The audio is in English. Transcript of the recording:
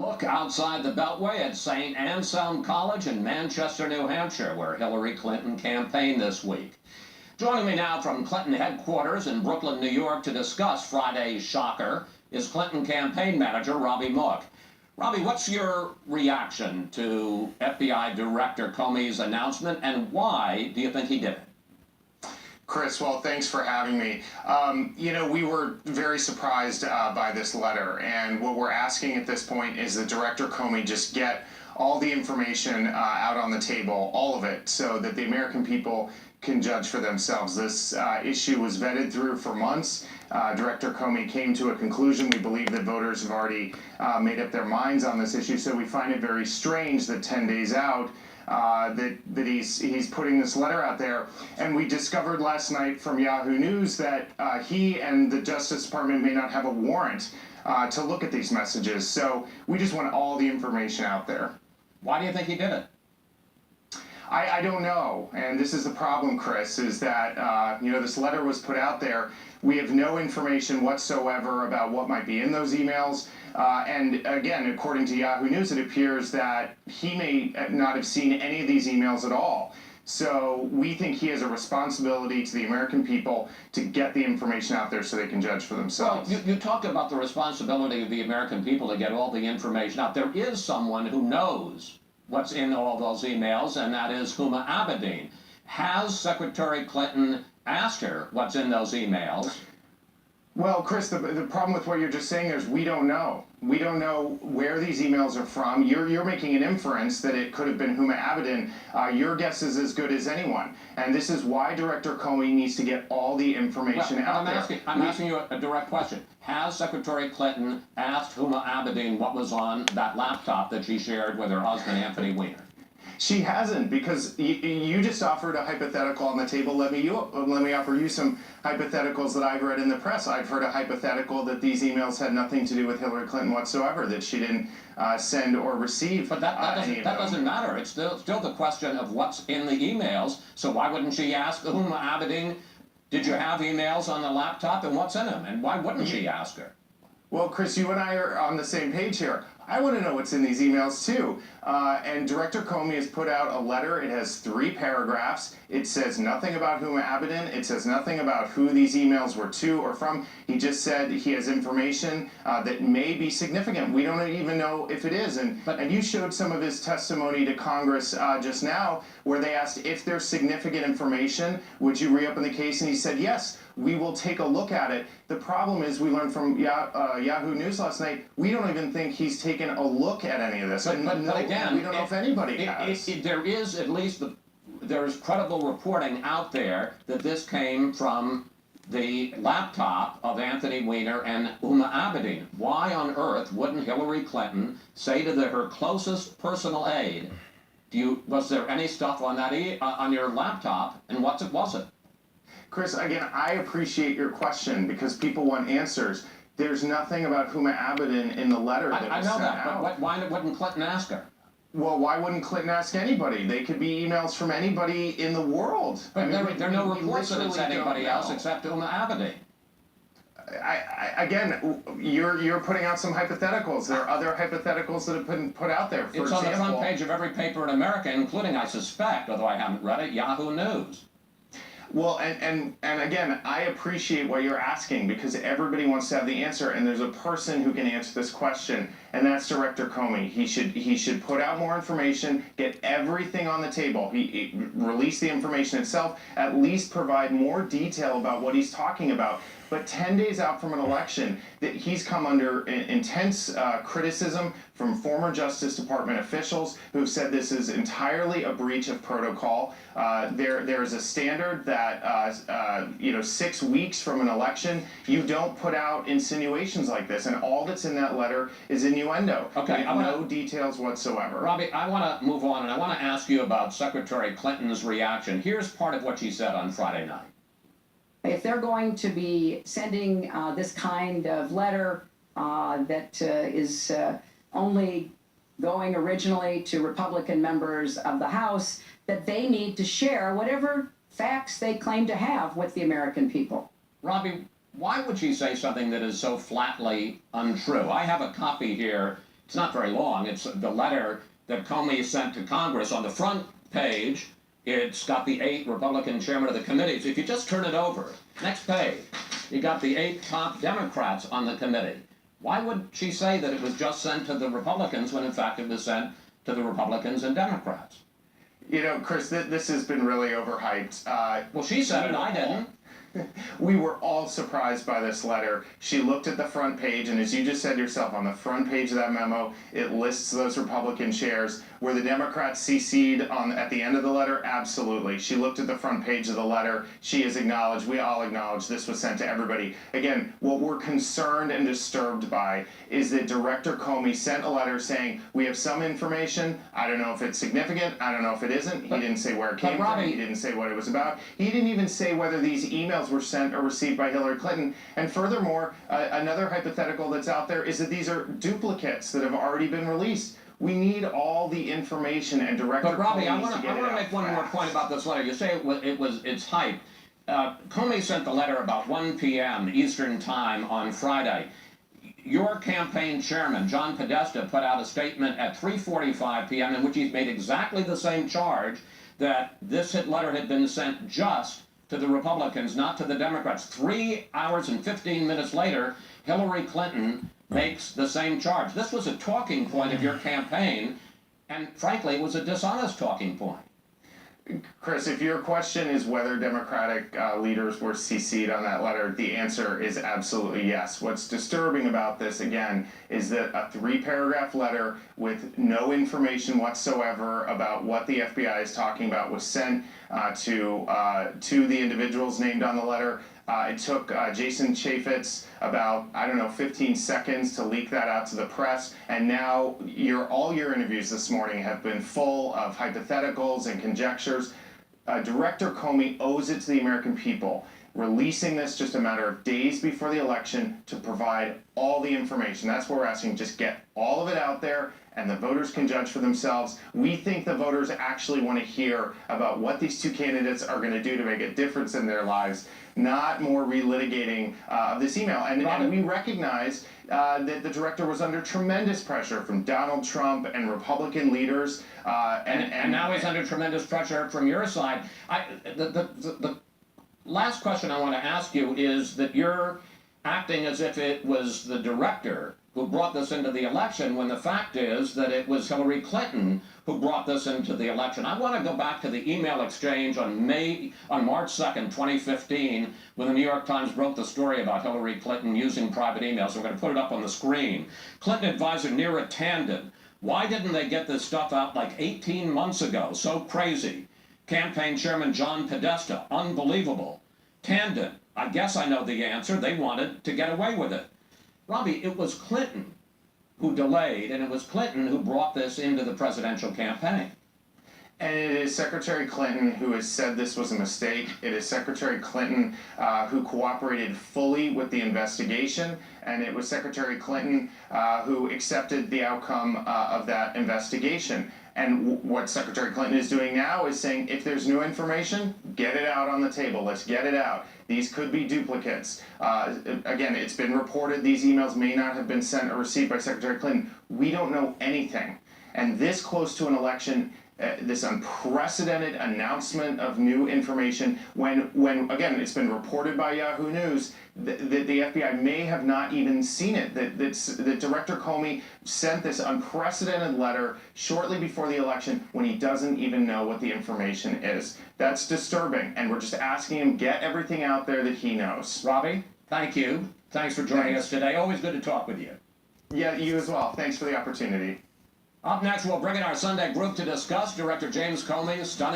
Look outside the Beltway at St. Anselm College in Manchester, New Hampshire, where Hillary Clinton campaigned this week. Joining me now from Clinton headquarters in Brooklyn, New York to discuss Friday's shocker is Clinton campaign manager Robbie Mook. Robbie, what's your reaction to FBI Director Comey's announcement, and why do you think he did it? Chris, well, thanks for having me. We were very surprised by this letter, and what we're asking at this point is that Director Comey just get all the information out on the table, all of it, so that the American people can judge for themselves. This issue was vetted through for months. Director Comey came to a conclusion. We believe that voters have already made up their minds on this issue, so we find it very strange that 10 days out, that he's putting this letter out there. And we discovered last night from Yahoo News that he and the Justice Department may not have a warrant to look at these messages. So we just want all the information out there. Why do you think he did it? I don't know, and this is the problem, Chris, is that this letter was put out there. We have no information whatsoever about what might be in those emails, and again, according to Yahoo News, it appears that he may not have seen any of these emails at all. So we think he has a responsibility to the American people to get the information out there so they can judge for themselves. Well, you talked about the responsibility of the American people to get all the information out. There is someone who knows what's in all those emails, and that is Huma Abedin. Has Secretary Clinton asked her what's in those emails? Well, Chris, the problem with what you're just saying is we don't know. We don't know where these emails are from. You're making an inference that it could have been Huma Abedin. Your guess is as good as anyone. And this is why Director Comey needs to get all the information out there. I'm asking you a direct question. Has Secretary Clinton asked Huma Abedin what was on that laptop that she shared with her husband, Anthony Weiner? She hasn't, because you just offered a hypothetical on the table. Let me offer you some hypotheticals that I've read in the press. I've heard a hypothetical that these emails had nothing to do with Hillary Clinton whatsoever, that she didn't send or receive. But that doesn't matter. It's still the question of what's in the emails. So why wouldn't she ask Huma Abedin, did you have emails on the laptop and what's in them? And why wouldn't she ask her? Well, Chris, you and I are on the same page here. I want to know what's in these emails, too. And Director Comey has put out a letter. It has 3 paragraphs. It says nothing about Huma Abedin. It says nothing about who these emails were to or from. He just said he has information that may be significant. We don't even know if it is. And you showed some of his testimony to Congress just now, where they asked if there's significant information, would you reopen the case? And he said, yes, we will take a look at it. The problem is, we learned from Yahoo News last night, we don't even think he's taken a look at any of this. But again, we don't know if anybody has. There is at least there's credible reporting out there that this came from the laptop of Anthony Weiner and Huma Abedin. Why on earth wouldn't Hillary Clinton say to her closest personal aide, was there any stuff on that on your laptop, and what was it? Chris, again, I appreciate your question because people want answers. There's nothing about Huma Abedin in the letter that was sent out. I know that, but why wouldn't Clinton ask her? Well, why wouldn't Clinton ask anybody? They could be emails from anybody in the world. But there are no reports that it's anybody else except Huma Abedin. Again, you're putting out some hypotheticals. There are other hypotheticals that have been put out there. For example, on the front page of every paper in America, including, I suspect, although I haven't read it, Yahoo News. Well, and again, I appreciate what you're asking because everybody wants to have the answer, and there's a person who can answer this question, and that's Director Comey. He should put out more information, get everything on the table. He release the information itself, at least provide more detail about what he's talking about. But 10 days out from an election, that he's come under intense criticism from former Justice Department officials who have said this is entirely a breach of protocol. There is a standard that 6 weeks from an election, you don't put out insinuations like this, and all that's in that letter is innuendo. Okay, no details whatsoever. Robbie, I want to move on, and I want to ask you about Secretary Clinton's reaction. Here's part of what she said on Friday night. If they're going to be sending this kind of letter that is only going originally to Republican members of the House, that they need to share whatever facts they claim to have with the American people. Robbie, why would she say something that is so flatly untrue? I have a copy here It's not very long. It's the letter that Comey sent to Congress. On the front page, it's got the 8 Republican chairmen of the committees. If you just turn it over, next page, you got the 8 top Democrats on the committee. Why would she say that it was just sent to the Republicans when in fact it was sent to the Republicans and Democrats? You know, Chris, this has been really overhyped. Well, she said it, I didn't. We were all surprised by this letter. She looked at the front page, and as you just said yourself, on the front page of that memo, it lists those Republican chairs. Were the Democrats CC'd at the end of the letter? Absolutely. She looked at the front page of the letter. She has acknowledged, we all acknowledge, this was sent to everybody. Again, what we're concerned and disturbed by is that Director Comey sent a letter saying, we have some information. I don't know if it's significant. I don't know if it isn't. He didn't say where it came from. He didn't say what it was about. He didn't even say whether these emails were sent or received by Hillary Clinton. And furthermore, another hypothetical that's out there is that these are duplicates that have already been released. We need all the information, and Director But Robbie, Comey I needs want to get to make one more point about this letter. You say it's hype. Comey sent the letter about 1 p.m. Eastern Time on Friday. Your campaign chairman, John Podesta, put out a statement at 3:45 p.m. in which he's made exactly the same charge, that this letter had been sent just to the Republicans, not to the Democrats. 3 hours and 15 minutes later, Hillary Clinton makes the same charge. This was a talking point of your campaign, and frankly, it was a dishonest talking point. Chris, if your question is whether Democratic leaders were CC'd on that letter, the answer is absolutely yes. What's disturbing about this, again, is that a 3-paragraph letter with no information whatsoever about what the FBI is talking about was sent to the individuals named on the letter. It took Jason Chaffetz about, 15 seconds to leak that out to the press, and now all your interviews this morning have been full of hypotheticals and conjectures. Director Comey owes it to the American people, releasing this just a matter of days before the election, to provide all the information. That's what we're asking. Just get all of it out there, and the voters can judge for themselves. We think the voters actually want to hear about what these 2 candidates are going to do to make a difference in their lives, not more relitigating of this email. And we recognize that the director was under tremendous pressure from Donald Trump and Republican leaders. And now he's under tremendous pressure from your side. The last question I want to ask you is that you're acting as if it was the director who brought this into the election, when the fact is that it was Hillary Clinton who brought this into the election. I want to go back to the email exchange on March 2nd, 2015, when the New York Times broke the story about Hillary Clinton using private emails. We're going to put it up on the screen. Clinton advisor Neera Tanden: why didn't they get this stuff out like 18 months ago? So crazy. Campaign chairman John Podesta: unbelievable. Tanden: I guess I know the answer. They wanted to get away with it. Robbie, it was Clinton who delayed, and it was Clinton who brought this into the presidential campaign. And it is Secretary Clinton who has said this was a mistake. It is Secretary Clinton who cooperated fully with the investigation, and it was Secretary Clinton who accepted the outcome of that investigation. And what Secretary Clinton is doing now is saying, if there's new information, get it out on the table. Let's get it out. These could be duplicates. Again, it's been reported these emails may not have been sent or received by Secretary Clinton. We don't know anything. And this close to an election, this unprecedented announcement of new information, when again, it's been reported by Yahoo News that the FBI may have not even seen it, that Director Comey sent this unprecedented letter shortly before the election when he doesn't even know what the information is. That's disturbing, and we're just asking him, get everything out there that he knows. Robbie, thank you. Thanks for joining us today. Always good to talk with you. Yeah, you as well. Thanks for the opportunity. Up next, we'll bring in our Sunday group to discuss Director James Comey's stunning